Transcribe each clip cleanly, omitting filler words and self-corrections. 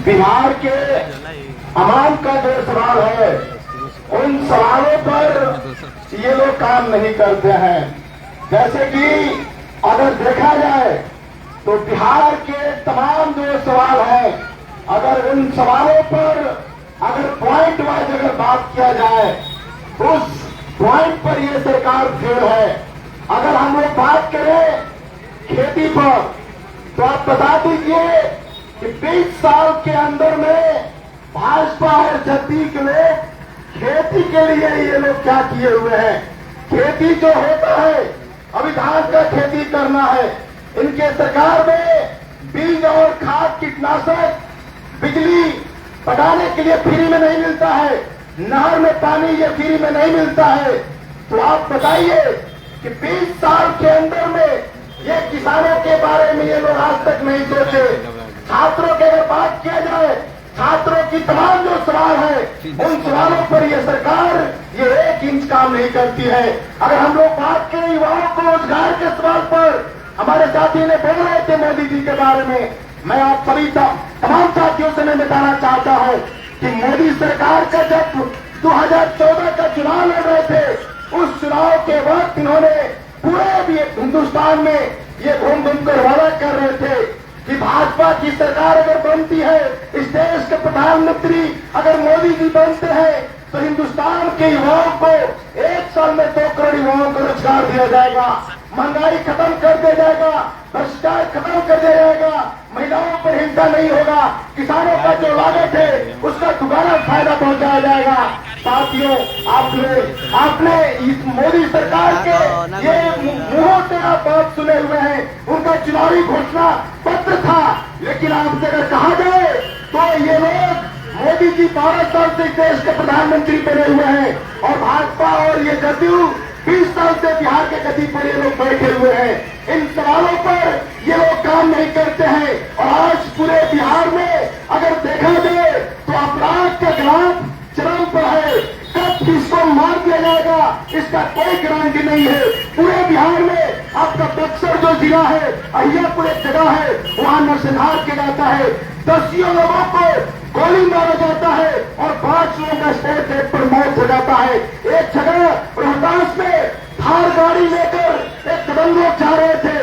बिहार के अवाम का जो सवाल है, उन सवालों पर ये लोग काम नहीं करते हैं। जैसे कि अगर देखा जाए तो बिहार के तमाम जो सवाल हैं, अगर उन सवालों पर अगर पॉइंट वाइज अगर बात किया जाए, उस पॉइंट पर ये सरकार फेल है। अगर हम लोग बात करें खेती पर, तो आप बता दीजिए कि 20 साल के अंदर में भाजपा और जदयू के लोग खेती के लिए ये लोग क्या किए हुए हैं। खेती जो होता है, अभी धान का खेती करना है, इनके सरकार में बीज और खाद कीटनाशक बिजली पटाने के लिए फ्री में नहीं मिलता है, नहर में पानी ये फ्री में नहीं मिलता है। तो आप बताइए कि 20 साल के अंदर में ये किसानों के बारे में ये लोग आज तक नहीं सोचे। छात्रों की अगर बात किया जाए, छात्रों की तमाम जो सवाल है, उन सवालों पर ये सरकार ये 1 इंच काम नहीं करती है। अगर हम लोग बात करें युवाओं को रोजगार के सवाल पर, हमारे साथी ने बोल रहे थे मोदी जी के बारे में, मैं आप सभी तमाम साथियों से मैं बताना चाहता हूं कि मोदी सरकार का जब 2014 का चुनाव लड़ रहे थे, उस चुनाव के वक्त इन्होंने पूरे भी हिंदुस्तान में ये घूम घूम कर वादा कर रहे थे कि भाजपा की सरकार अगर बनती है, इस देश के प्रधानमंत्री अगर मोदी जी बनते हैं, तो हिंदुस्तान के युवाओं को 1 साल में 2 करोड़ युवाओं को रोजगार दिया जाएगा, महंगाई खत्म कर दिया जाएगा, भ्रष्टाचार खत्म कर दिया जाएगा, महिलाओं पर हिंसा नहीं होगा, किसानों का जो लागत है उसका दोबारा फायदा पहुंचाया जाएगा। साथियों, आपने इस मोदी सरकार के ये मुंहों से आप बात सुने हुए हैं, उनका चुनावी घोषणा पत्र था, लेकिन आपसे अगर कहा जाए तो ये लोग मोदी जी 12 साल से देश के प्रधानमंत्री बने हुए हैं और भाजपा और ये जदयू 20 साल से बिहार के गद्दी पर ये लोग बैठे हुए हैं। इन सवालों पर ये लोग काम नहीं करते हैं और आज पूरे बिहार में अगर देखा जाए तो अपराध का ग्राफ चरम पर है। कब किसको मार दिया जाएगा इसका कोई गारंटी नहीं है। पूरे बिहार में आपका बक्सर जो जिला है, अहियापुर एक जगह है, वहां नरसंहार किया जाता है, 10 लोगों को गोली मारा जाता है और 5 लोगों का स्टेट डेथ पर मौत हो जाता है। एक जगह रोहतास में थार गाड़ी लेकर एक दबंग जा रहे थे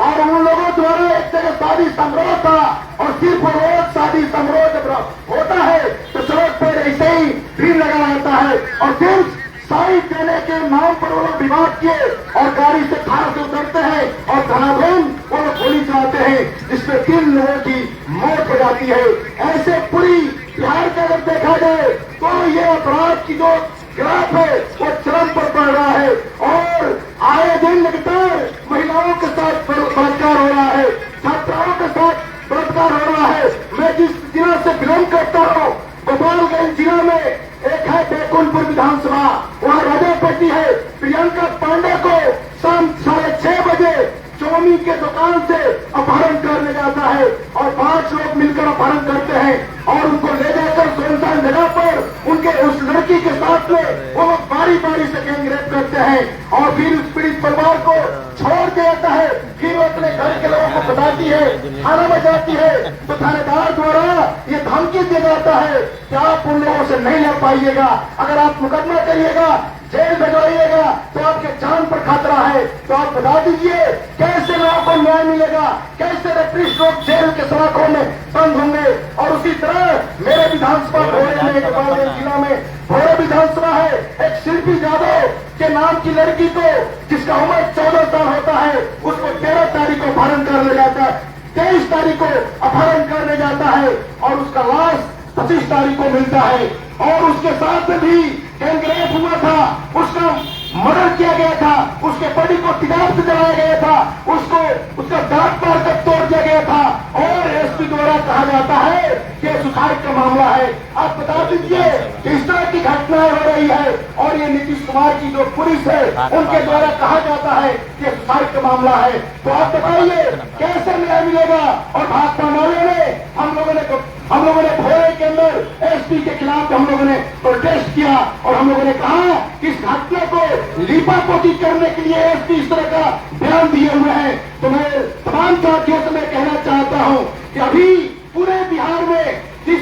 और उन लोगों द्वारा एक जगह शादी समारोह था और सिर्फ रोज शादी समारोह जब होता है तो सड़क पर ऐसे ही भीड़ लगा रहता है और फिर साइड देने के नाम पर वो लोग विवाद किए और गाड़ी से थार से उतरते हैं और धनाधन वो लोग गोली चलाते हैं, जिसमें 3 लोगों की मौत हो जाती है। ऐसे पूरी बिहार का अगर देखा जाए तो ये अपराध की जो ग्राफ है वो चरम पर बढ़ रहा है और आए दिन लगातार महिलाओं के साथ बलात्कार हो रहा है, छात्राओं के साथ बलात्कार हो रहा है। मैं जिस जिला से बिलोंग करता हूँ, गोपालगंज जिला में एक है बैकुंठपुर विधानसभा, वहाँ राजापट्टी है। प्रियंका पांडे को शाम 6:30 बजे चौमी के दुकान से अपहरण करने जाता है और 5 लोग मिलकर अपहरण करते हैं और उनको ले जाकर सुनसान जगह पर उनके उस लड़की के साथ में वो लोग बारी बारी से गैंगरेप करते हैं और फिर उस पीड़ित परिवार को छोड़ दिया जाता है। फिर वो अपने घर के लोगों को बताती है, थाना में जाती है तो थानेदार द्वारा ये धमकी दिया जाता है कि आप उन लोगों से नहीं लड़ पाइएगा, अगर आप मुकदमा करिएगा, जेल भिजवाइएगा तो आपके जान पर खतरा है। तो आप बता दीजिए कैसे लोगों को न्याय मिलेगा, कैसे रेपिस्ट लोग जेल के सलाखों में बंद होंगे। और उसी तरह मेरे विधानसभा भोरे में गोपालगंज जिला में भोरे विधानसभा है, एक शिल्पी यादव के नाम की लड़की को जिसका उम्र 14 साल होता है, उसको 13 तारीख को अपहरण करने जाता है, 23 तारीख को अपहरण करने जाता है और उसका लाश 25 तारीख को मिलता है और उसके साथ में भी गैंगरेप हुआ था, उसका मर्डर किया गया था, उसके बॉडी को तिगाब से जलाया गया था, उसका दांत मार कर तोड़ दिया गया था और एसपी द्वारा कहा जाता है कि सुसाइड का मामला है। आप बता दीजिए कि इस तरह की घटनाएं हो रही है और ये नीतीश कुमार की जो पुलिस है उनके द्वारा कहा जाता है कि सुसाइड का मामला है। तो आप बताइए कैसे न्याय मिलेगा। और भाजपा वालों ने हम लोगों ने भोरे के अंदर एसपी के खिलाफ हम लोगों ने प्रोटेस्ट किया और हम लोगों ने कहा कि इस घटना को लीपापोती करने के लिए एसपी इस तरह का बयान दिए हुए हैं। तो मैं तमाम साथियों से मैं कहना चाहता हूं कि अभी पूरे बिहार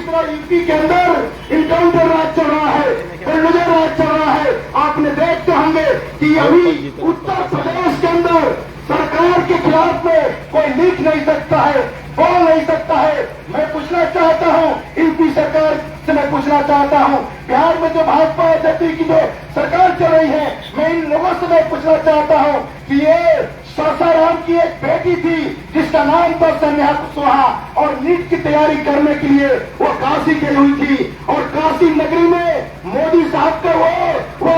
तरह यूपी के अंदर इनकाउंटर राज चल रहा है, बुलडोजर राज चल रहा है। आपने देखते होंगे कि अभी उत्तर प्रदेश के अंदर सरकार के खिलाफ में कोई लिख नहीं सकता है, बोल नहीं सकता है। मैं पूछना चाहता हूं यूपी सरकार से, मैं पूछना चाहता हूं बिहार में जो भाजपा जदयू की जो सरकार चल रही है, मैं इन लोगों से मैं पूछना चाहता हूं कि ये सासाराम की एक बेटी थी जिसका नाम था सन्या कुशवाहा, और नीट की तैयारी करने के लिए वो काशी गई हुई थी, और काशी नगरी में मोदी साहब का वो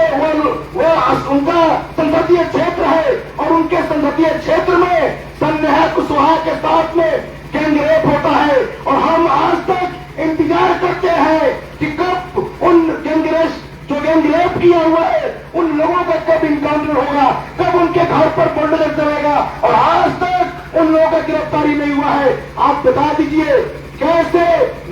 उनका संसदीय क्षेत्र है, और उनके संसदीय क्षेत्र में सन्या कुशवाहा के साथ में गैंगरेप होता है। और हम आज तक इंतजार करते हैं कि कब उन गैंगरेप किया हुआ है उन लोगों का कब इनकाउंटर होगा, कब उनके घर पर बुलडोजर चलेगा, और आज तक उन लोगों का गिरफ्तारी नहीं हुआ है। आप बता दीजिए कैसे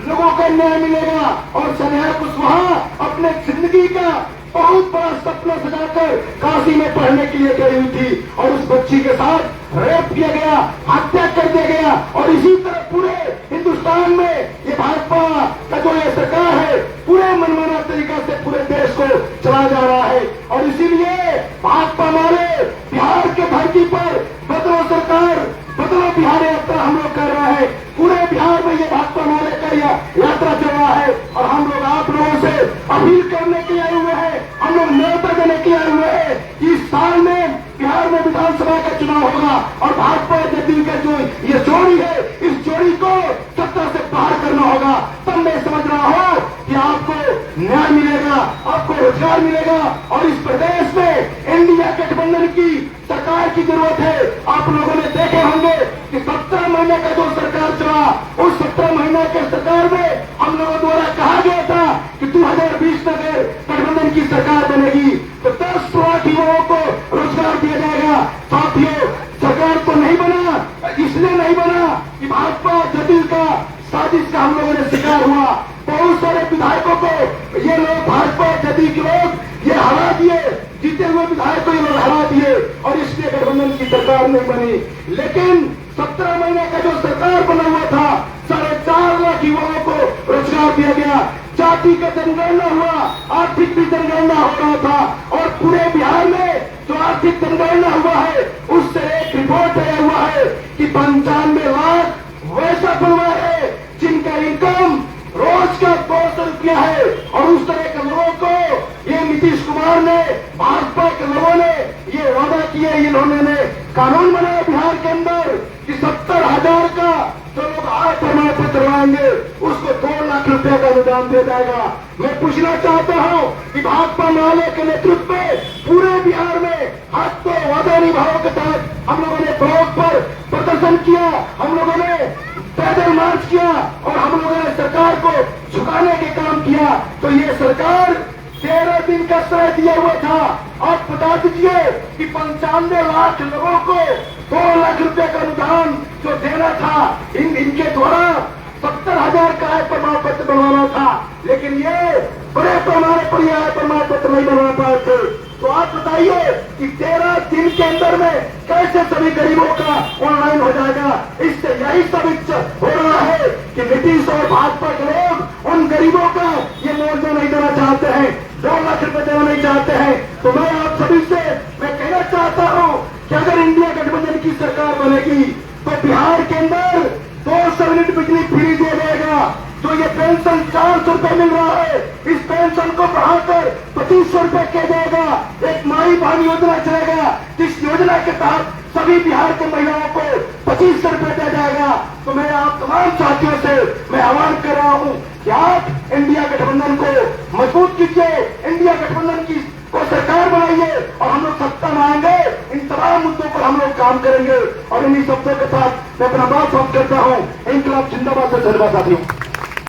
लोगों को न्याय मिलेगा। और सन्या कुशवाहा अपने जिंदगी का बहुत बड़ा सपना सजाकर काशी में पढ़ने के लिए गई हुई थी, और उस बच्ची के साथ रेप किया गया, हत्या कर दिया गया। और इसी तरह पूरे हिंदुस्तान में ये भाजपा का जो ये सरकार है पूरे मनमाना तरीका से पूरे देश को चला जा रहा है। और इसीलिए भाजपा हमारे बिहार के धरती पर बदलो सरकार, बदलो बिहार यात्रा हम लोग कर रहे हैं। पूरे बिहार में ये भाजपा हमारे का यात्रा चल रहा है, और हम लोग आप लोगों से अपील करने के लिए आए हुए हैं, हम लोग न्योता देने के लिए आए हुए हैं कि इस साल में बिहार में विधानसभा का चुनाव होगा, और भाजपा जदयू का जो ये जोड़ी है, इस जोड़ी को सत्ता से बाहर करना होगा। तब मैं समझ रहा हूं कि आपको न्याय मिलेगा, आपको रोजगार मिलेगा, और इस प्रदेश में इंडिया गठबंधन की सरकार की जरूरत है। आप लोगों ने देखे होंगे कि 17 महीने का जो सरकार चला, उस 17 महीने के सरकार में हम लोगों द्वारा कहा गया था कि 2020 तक गठबंधन की सरकार बनेगी तो 10 लाख युवाओं को रोजगार दिया जाएगा। साथियों, सरकार तो नहीं बना, इसलिए नहीं बना कि भाजपा जदयू का साजिश का हम लोगों ने शिकार हुआ। बहुत सारे विधायकों को ये लोग भाजपा जदयू के लोग ये हरा दिए, जीते हुए विधायक को ये लोग हरा दिए, और इसलिए गठबंधन की सरकार नहीं बनी। लेकिन 17 महीने का जो सरकार बना हुआ था, 4.5 लाख युवाओं को रोजगार दिया गया, जाति का जनगणना हुआ, आर्थिक भी जनगणना हो रहा था, और पूरे बिहार में जो आर्थिक जनगणना हुआ है उससे एक रिपोर्ट आया हुआ है कि 95 लाख वैसा परिवार है जिनका इनकम रोज का 200 रुपया है। और उस तरह के लोगों को ये नीतीश कुमार ने, भाजपा के लोगों ने ये वादा किया, इन्होंने कानून बनाया बिहार के अंदर कि 70,000 का जो लोग आय प्रमाण पत्र लाएंगे उसको 2 लाख रुपए का अनुदान दिया जाएगा। मैं पूछना चाहता हूं कि भाजपा माले के नेतृत्व में पूरे बिहार में हाथ तो वादा निभाव के तहत हम लोगों ने ब्लॉक पर प्रदर्शन किया, हम लोगों ने पैदल मार्च किया, और हम लोगों ने सरकार को झुकाने के काम किया। तो ये सरकार 13 दिन का समय दिया हुआ था। आप बता दीजिए कि 95 लाख लोगों को 2 लाख रुपए का अनुदान जो देना था, इनके द्वारा 70,000 का आय प्रमाण पत्र बनवाना था, लेकिन ये बड़े पैमाने पर यह आय प्रमाण पत्र नहीं बनवा पाए थे। तो आप बताइए कि 13 दिन के अंदर में कैसे सभी गरीबों का ऑनलाइन हो जाएगा। इससे यही सब हो रहा है कि नीतीश और भाजपा के लोग उन गरीबों का ये मुआवजा नहीं देना चाहते हैं, 2 लाख रुपए देना नहीं चाहते हैं। तो मैं आप सभी से मैं कहना चाहता हूं कि अगर इंडिया गठबंधन की सरकार बनेगी तो बिहार के अंदर 200 यूनिट बिजली फ्री दिया जाएगा। जो ये पेंशन 400 रुपए मिल रहा है, इस पेंशन को बढ़ाकर 2500 रुपए किया जाएगा। एक माई बहन योजना चलेगा, जिस योजना के तहत सभी बिहार के महिलाओं को 2500 रुपए दिया जाएगा। तो मैं आप तमाम साथियों से मैं आह्वान कर रहा हूं कि आप इंडिया गठबंधन को मजबूत कीजिए, इंडिया गठबंधन की को सरकार बनाइए, और हम लोग सत्ता में आएंगे, इन तमाम मुद्दों पर हम लोग काम करेंगे। और इन्हीं शब्दों के साथ मैं अपना बात समाप्त करता हूं। इंकलाब जिंदाबाद से धन्यवाद साथियों।